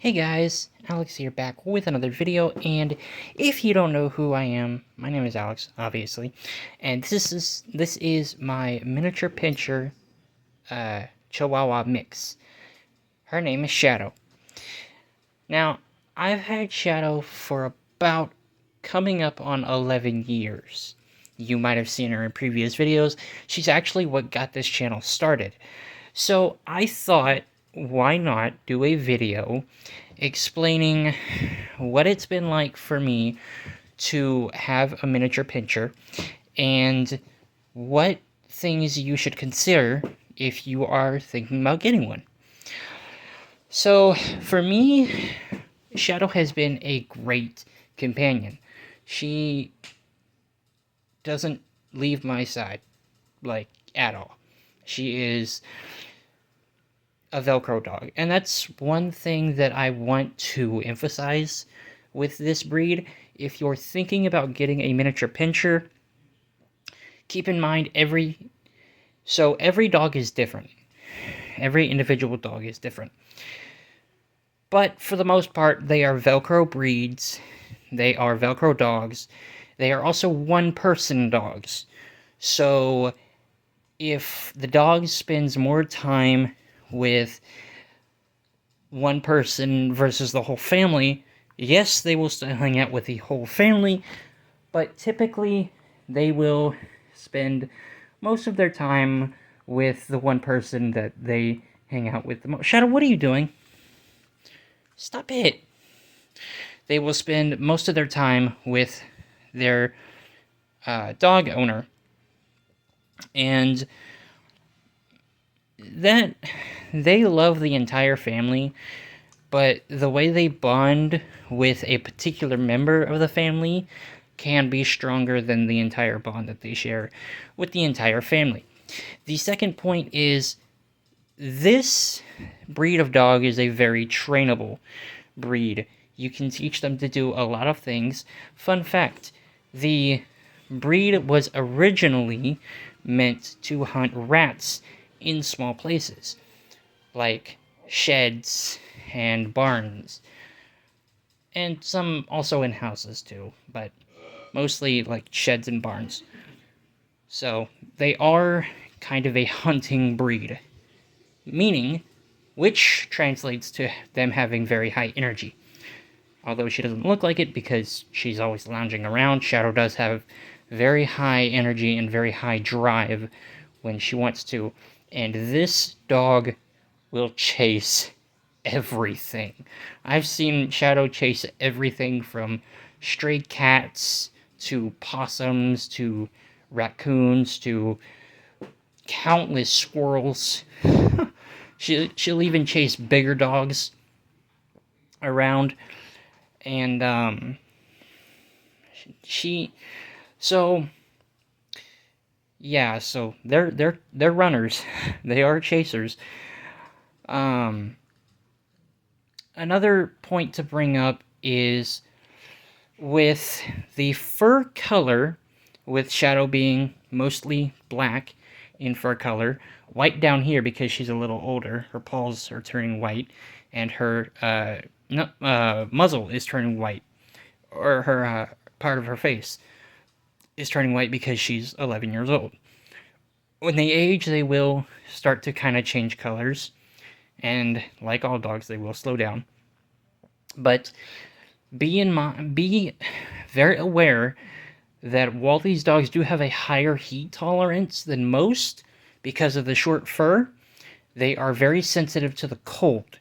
Hey guys, Alex here back with another video, and if you don't know who I am, my name is Alex, obviously, and this is my miniature Pinscher Chihuahua mix. Her name is Shadow. Now, I've had Shadow for about coming up on 11 years. You might have seen her in previous videos. She's actually what got this channel started. So I thought, why not do a video explaining what it's been like for me to have a miniature Pinscher and what things you should consider if you are thinking about getting one. So, for me, Shadow has been a great companion. She doesn't leave my side, like, at all. She is a Velcro dog. And that's one thing that I want to emphasize with this breed. If you're thinking about getting a miniature Pinscher, keep in mind every dog is different. Every individual dog is different. But for the most part, they are Velcro breeds. They are Velcro dogs. They are also one-person dogs. So if the dog spends more time with one person versus the whole family, yes, they will still hang out with the whole family, but typically they will spend most of their time with the one person that they hang out with the most. Shadow, what are you doing? Stop it. They will spend most of their time with their dog owner, and that they love the entire family, but the way they bond with a particular member of the family can be stronger than the entire bond that they share with the entire family. The second point is this breed of dog is a very trainable breed. You can teach them to do a lot of things. Fun fact, the breed was originally meant to hunt rats in small places, like sheds and barns, and some also in houses too, but mostly like sheds and barns. So they are kind of a hunting breed, meaning, which translates to them having very high energy. Although she doesn't look like it because she's always lounging around, Shadow does have very high energy and very high drive when she wants to. And this dog will chase everything. I've seen Shadow chase everything from stray cats to possums to raccoons to countless squirrels. She'll even chase bigger dogs around. And so yeah, so they're runners. They are chasers. Another point to bring up is with the fur color, with Shadow being mostly black in fur color, white down here because she's a little older. Her paws are turning white, and her muzzle is turning white, or her part of her face is turning white because she's 11 years old. When they age, they will start to kind of change colors, and like all dogs, they will slow down. But be very aware that while these dogs do have a higher heat tolerance than most because of the short fur, they are very sensitive to the cold.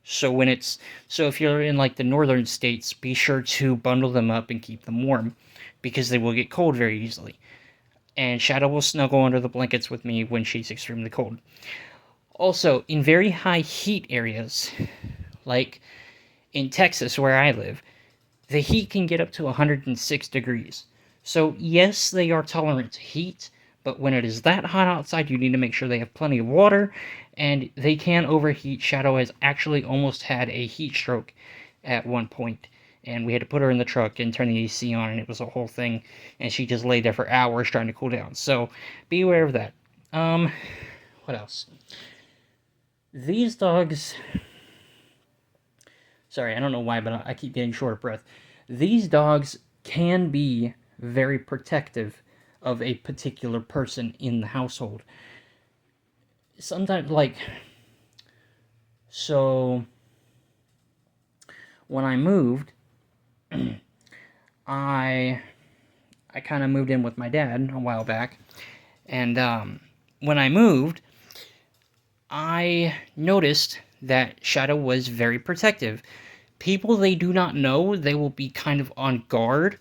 So if you're in like the northern states, be sure to bundle them up and keep them warm, because they will get cold very easily. And Shadow will snuggle under the blankets with me when she's extremely cold. Also, in very high heat areas, like in Texas where I live, the heat can get up to 106 degrees. So yes, they are tolerant to heat, but when it is that hot outside, you need to make sure they have plenty of water, and they can overheat. Shadow has actually almost had a heat stroke at one point, and we had to put her in the truck and turn the AC on, and it was a whole thing, and she just lay there for hours trying to cool down. So be aware of that. What else? These dogs... Sorry, I don't know why, but I keep getting short of breath. These dogs can be very protective of a particular person in the household. Sometimes, like, so when I moved, I kind of moved in with my dad a while back, and when I moved, I noticed that Shadow was very protective. People they do not know, they will be kind of on guard.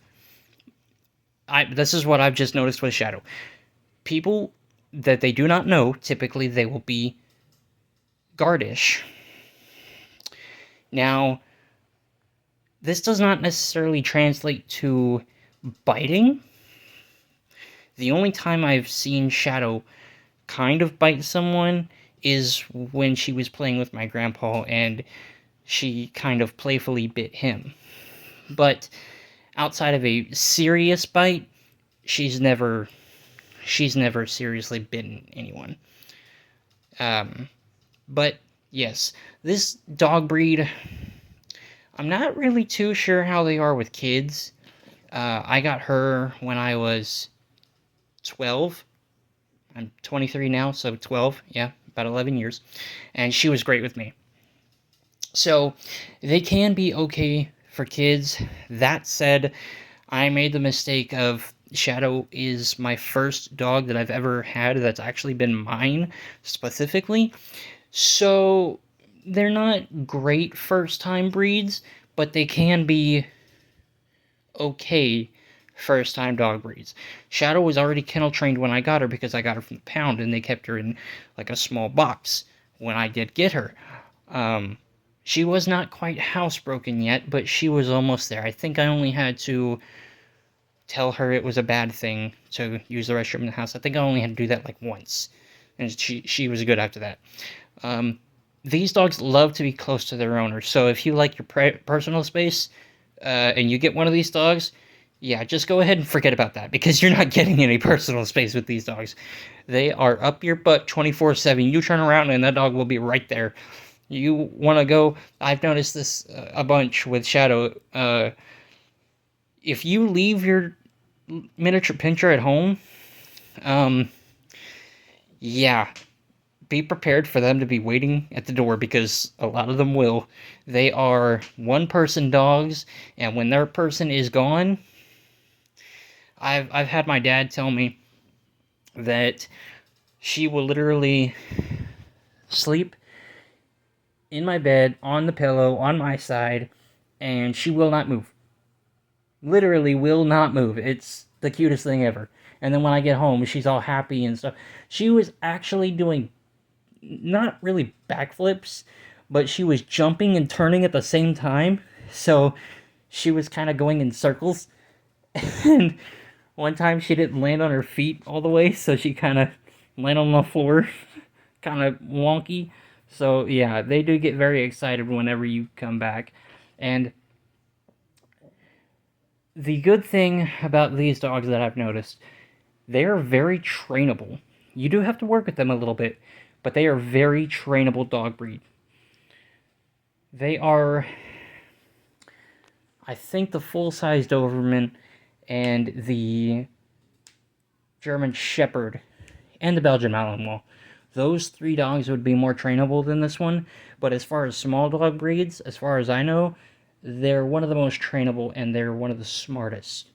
This is what I've just noticed with Shadow. People that they do not know, typically they will be guardish. Now, this does not necessarily translate to biting. The only time I've seen Shadow kind of bite someone is when she was playing with my grandpa and she kind of playfully bit him. But outside of a serious bite, she's never seriously bitten anyone. But yes, this dog breed, I'm not really too sure how they are with kids. I got her when I was 12. I'm 23 now, so 12, yeah, about 11 years. And she was great with me. So, they can be okay for kids. That said, I made the mistake of Shadow is my first dog that I've ever had that's actually been mine, specifically. So, they're not great first-time breeds, but they can be okay first-time dog breeds. Shadow was already kennel trained when I got her because I got her from the pound, and they kept her in, like, a small box when I did get her. She was not quite housebroken yet, but she was almost there. I think I only had to tell her it was a bad thing to use the restroom in the house. I think I only had to do that, like, once. And she was good after that. These dogs love to be close to their owners, so if you like your personal space, and you get one of these dogs, yeah, just go ahead and forget about that, because you're not getting any personal space with these dogs. They are up your butt 24/7. You turn around and that dog will be right there. You want to go, I've noticed this a bunch with Shadow, if you leave your miniature pinscher at home, yeah, be prepared for them to be waiting at the door, because a lot of them will. They are one-person dogs, and when their person is gone, I've had my dad tell me that she will literally sleep in my bed, on the pillow, on my side, and she will not move. Literally will not move. It's the cutest thing ever. And then when I get home, she's all happy and stuff. She was actually doing not really backflips, but she was jumping and turning at the same time. So she was kind of going in circles. And one time she didn't land on her feet all the way, so she kind of landed on the floor. Kind of wonky. So yeah, they do get very excited whenever you come back. And the good thing about these dogs that I've noticed, they are very trainable. You do have to work with them a little bit, but they are very trainable dog breed. They are, I think, the full-size Doberman and the German Shepherd and the Belgian Malinois. Those three dogs would be more trainable than this one, but as far as small dog breeds, as far as I know, they're one of the most trainable, and they're one of the smartest.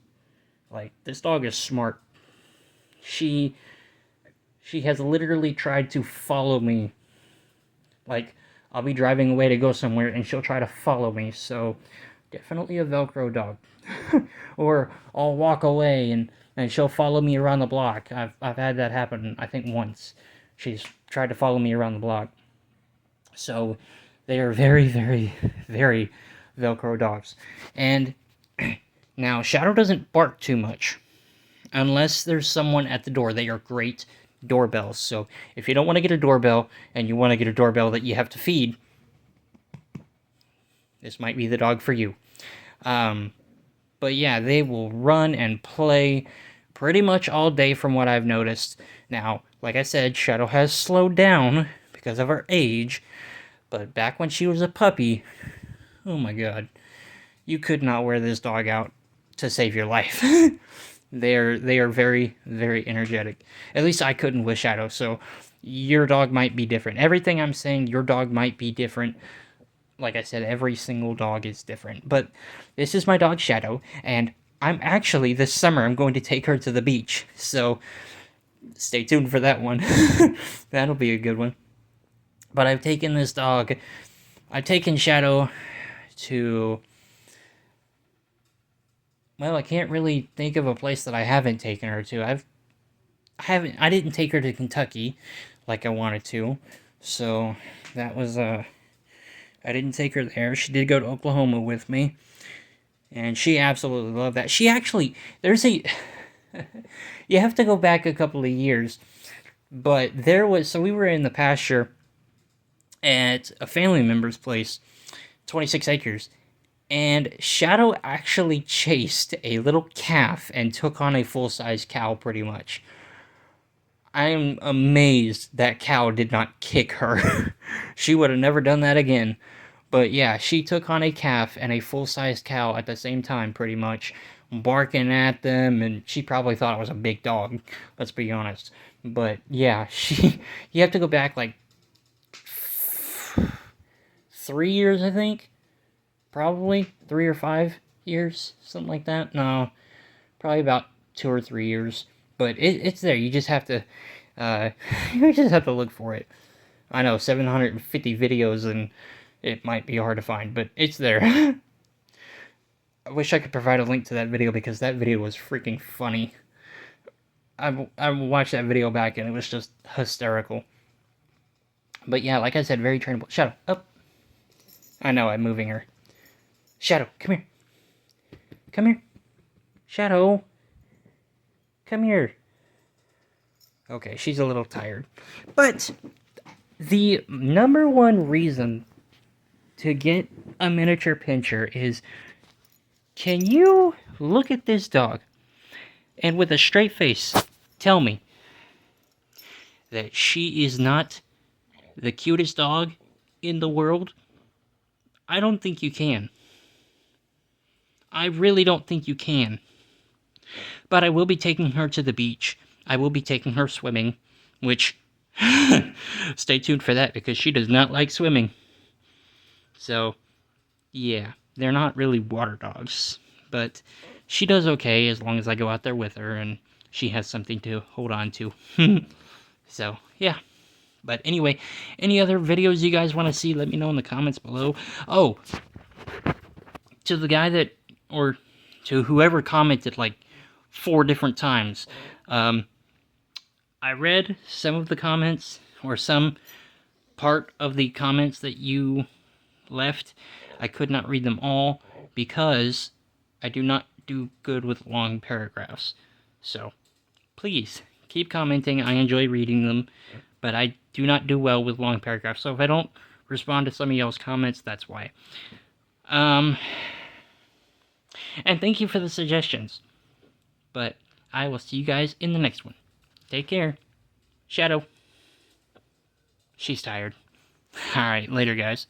Like, this dog is smart. She has literally tried to follow me. Like, I'll be driving away to go somewhere, and she'll try to follow me, so definitely a Velcro dog. Or I'll walk away, and she'll follow me around the block. I've had that happen, I think, once. She's tried to follow me around the block. So, they are very, very, very Velcro dogs. And now, Shadow doesn't bark too much, unless there's someone at the door. They are great doorbells. So, if you don't want to get a doorbell, and you want to get a doorbell that you have to feed, this might be the dog for you. But yeah, they will run and play pretty much all day from what I've noticed. Now, like I said, Shadow has slowed down because of her age, but back when she was a puppy, Oh my god. You could not wear this dog out to save your life. They are very, very energetic. At least I couldn't with Shadow, so your dog might be different. Everything I'm saying, your dog might be different. Like I said, every single dog is different. But this is my dog Shadow, and I'm actually, this summer, I'm going to take her to the beach. So stay tuned for that one. That'll be a good one. But I've taken this dog, I've taken Shadow to, well, I can't really think of a place that I haven't taken her to. I didn't take her to Kentucky like I wanted to. So that was I didn't take her there. She did go to Oklahoma with me, and she absolutely loved that. She actually, there's a you have to go back a couple of years, but so we were in the pasture at a family member's place, 26 acres, and Shadow actually chased a little calf and took on a full-size cow pretty much. I am amazed that cow did not kick her. She would have never done that again. But yeah, she took on a calf and a full-sized cow at the same time, pretty much, barking at them, and she probably thought it was a big dog, let's be honest. But yeah, you have to go back like 3 years, I think. Probably 3 or 5 years, something like that. No, probably about 2 or 3 years. But it's there. You just have to, you just have to look for it. I know 750 videos, and it might be hard to find, but it's there. I wish I could provide a link to that video because that video was freaking funny. I watched that video back and it was just hysterical. But yeah, like I said, very trainable. Shadow, up. I know, I'm moving her. Shadow, come here. Come here. Shadow. Come here. Okay, she's a little tired. But the number one reason to get a miniature pinscher is, can you look at this dog and with a straight face tell me that she is not the cutest dog in the world? I don't think you can. I really don't think you can. But I will be taking her to the beach. I will be taking her swimming, which, stay tuned for that because she does not like swimming. So, yeah, they're not really water dogs, but she does okay as long as I go out there with her and she has something to hold on to. So, yeah. But anyway, any other videos you guys want to see, let me know in the comments below. Oh, to the guy that, or to whoever commented like 4 different times, I read some of the comments, or some part of the comments that you left. I could not read them all because I do not do good with long paragraphs. So, please, keep commenting. I enjoy reading them, but I do not do well with long paragraphs. So if I don't respond to some of y'all's comments, that's why. And thank you for the suggestions. But I will see you guys in the next one. Take care. Shadow. She's tired. Alright, later guys.